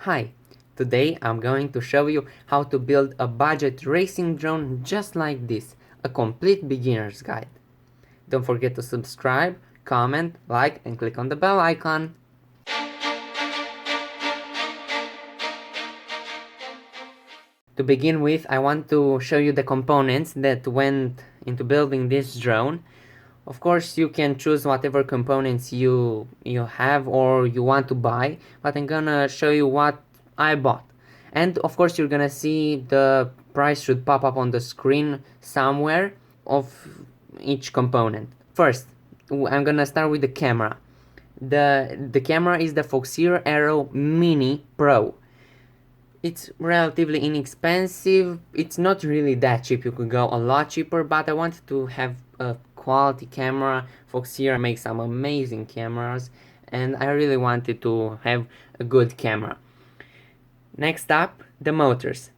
Hi, today I'm going to show you how to build a budget racing drone just like this, a complete beginner's guide. Don't forget to subscribe, comment, like and click on the bell icon. To begin with, I want to show you the components that went into building this drone. Of course, you can choose whatever components you have or you want to buy, but I'm gonna show you what I bought. And of course, you're gonna see the price should pop up on the screen somewhere of each component. First, I'm gonna start with the camera. The camera is the Foxeer Aero Mini Pro. It's relatively inexpensive. It's not really that cheap. You could go a lot cheaper, but I wanted to have a quality camera. Foxeer makes some amazing cameras, and I really wanted to have a good camera. Next up, the motors.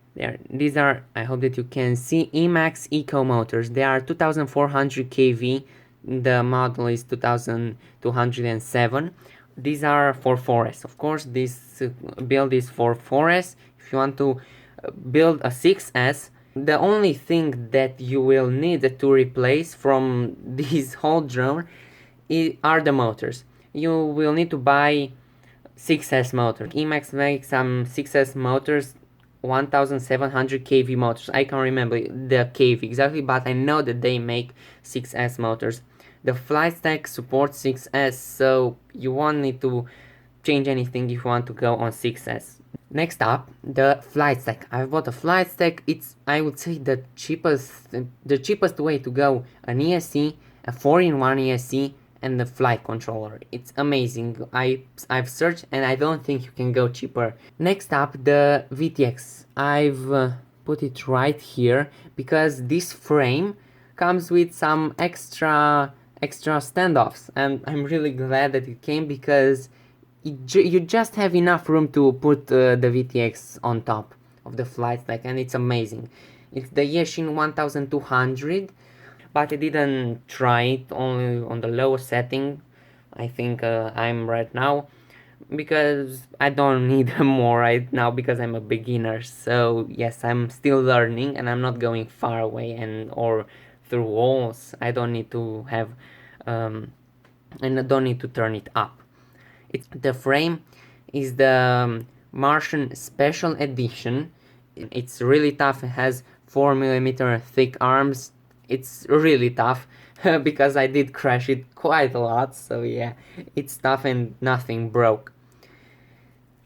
These are, I hope that you can see, Emax Eco motors. They are 2400 kV. The model is 2207. These are for 4S. Of course, this build is for 4S. If you want to build a 6S, the only thing that you will need to replace from this whole drone are the motors. You will need to buy 6S motor. Emax makes some 6S motors, 1700 kV motors. I can't remember the kV exactly, but I know that they make 6S motors. The FlightStack supports 6S, so you won't need to change anything if you want to go on 6S. Next up, the FlightStack. I've bought a FlightStack. It's, I would say, the cheapest way to go. An ESC, a 4-in-1 ESC, and the flight controller. It's amazing. I've searched and I don't think you can go cheaper. Next up, the VTX. I've put it right here because this frame comes with some extra standoffs, and I'm really glad that it came because you just have enough room to put the VTX on top of the FlightStack, and it's amazing. It's the Yashin 1200, but I didn't try it, only on the lowest setting. I think I'm right now, because I don't need more right now because I'm a beginner. So yes, I'm still learning and I'm not going far away or through walls. I don't need to have and I don't need to turn it up. The frame is the Martian Special Edition. It's really tough. It has 4mm thick arms. It's really tough because I did crash it quite a lot. So yeah, it's tough and nothing broke.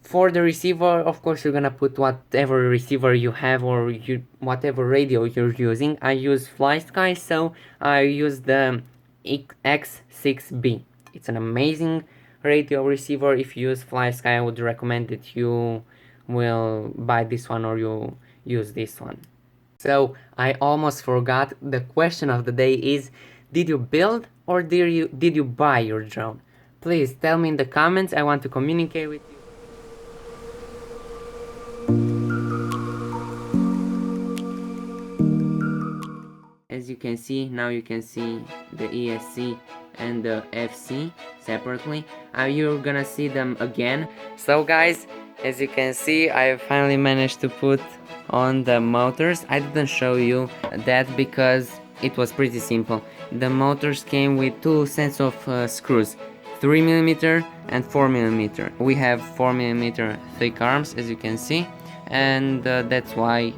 For the receiver, of course, you're gonna put whatever receiver you have or whatever radio you're using. I use FlySky, so I use the X6B. It's an amazing radio receiver. If you use FlySky, I would recommend that you will buy this one or you use this one. So I almost forgot. The question of the day is, did you build or did you buy your drone? Please tell me in the comments. I want to communicate with you. As you can see, now you can see the ESC and the FC separately. You're gonna see them again. So guys, as you can see, I finally managed to put on the motors. I didn't show you that because it was pretty simple. The motors came with two sets of screws, 3mm and 4mm. We have 4mm thick arms, as you can see, and that's why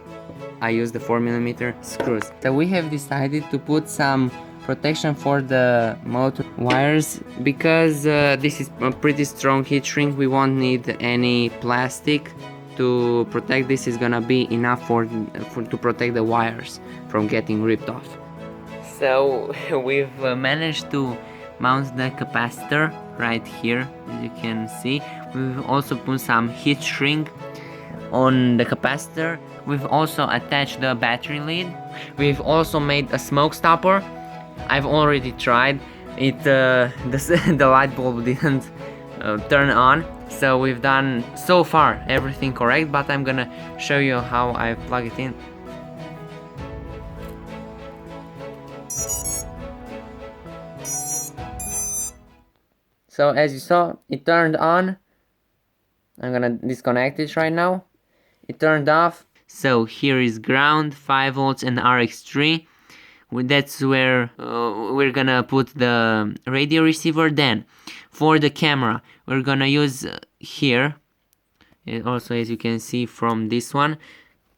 I use the 4mm screws. So we have decided to put some protection for the motor wires because this is a pretty strong heat shrink. We won't need any plastic to protect. This is gonna be enough to protect the wires from getting ripped off. So we've managed to mount the capacitor right here, as you can see. We've also put some heat shrink on the capacitor. We've also attached the battery lid. We've also made a smoke stopper. I've already tried it. The light bulb didn't turn on, so we've done so far everything correct, but I'm gonna show you how I plug it in. So as you saw, it turned on. I'm gonna disconnect it right now. It turned off. So here is ground, 5 volts and RX3. That's where we're gonna put the radio receiver. Then for the camera we're gonna use here, and also as you can see from this one,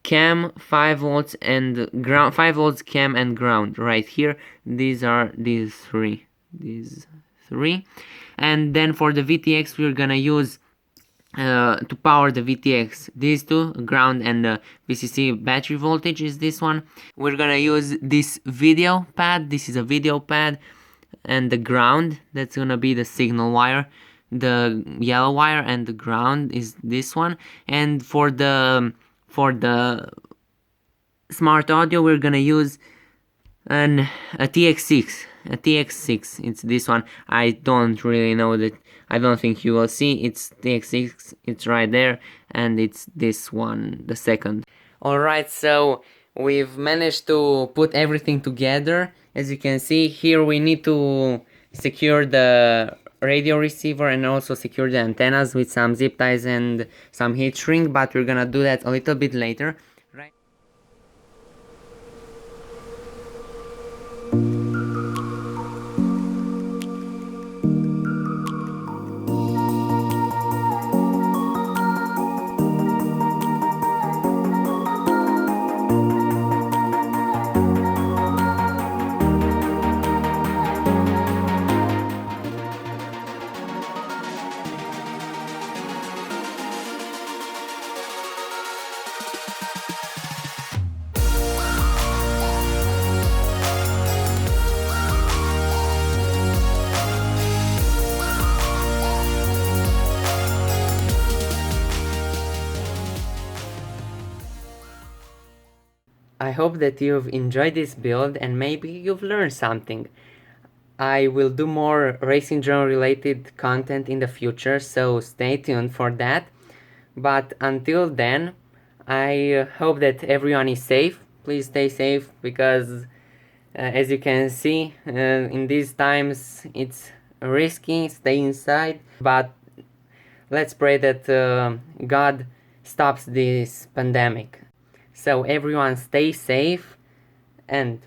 cam, 5 volts and ground, 5 volts cam and ground right here. These are these three, and then for the VTX we're gonna use to power the VTX, these two, ground and VCC battery voltage is this one. We're gonna use this video pad. This is a video pad, and the ground, that's gonna be the signal wire, the yellow wire, and the ground is this one. And for the smart audio we're gonna use a TX6, it's this one. I don't really know that, I don't think you will see, it's TX6, it's right there, and it's this one, the second. Alright, so we've managed to put everything together. As you can see here, we need to secure the radio receiver and also secure the antennas with some zip ties and some heat shrink, but we're gonna do that a little bit later. Right. I hope that you've enjoyed this build and maybe you've learned something. I will do more racing drone related content in the future, so stay tuned for that. But until then, I hope that everyone is safe. Please stay safe, because as you can see, in these times it's risky, stay inside. But let's pray that God stops this pandemic. So everyone stay safe, and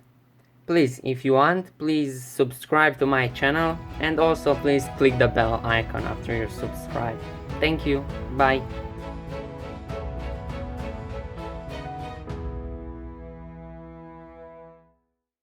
please, if you want, please subscribe to my channel, and also please click the bell icon after you subscribe. Thank you, bye.